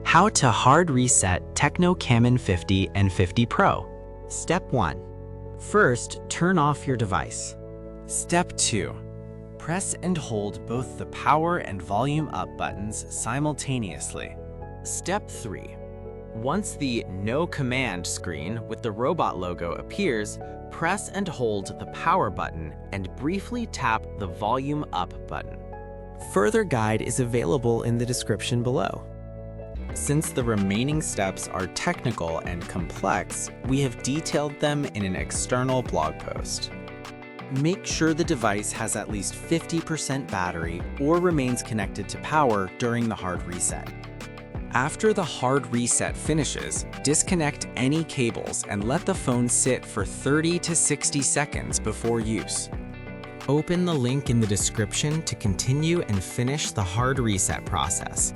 How to hard reset Tecno Camon 50 and 50 Pro. Step 1. First, turn off your device. Step 2. Press and hold both the power and volume up buttons simultaneously. Step 3. Once the No Command screen with the robot logo appears, press and hold the power button and briefly tap the volume up button. Further guide is available in the description below. Since the remaining steps are technical and complex, we have detailed them in an external blog post. Make sure the device has at least 50% battery or remains connected to power during the hard reset. After the hard reset finishes, disconnect any cables and let the phone sit for 30 to 60 seconds before use. Open the link in the description to continue and finish the hard reset process.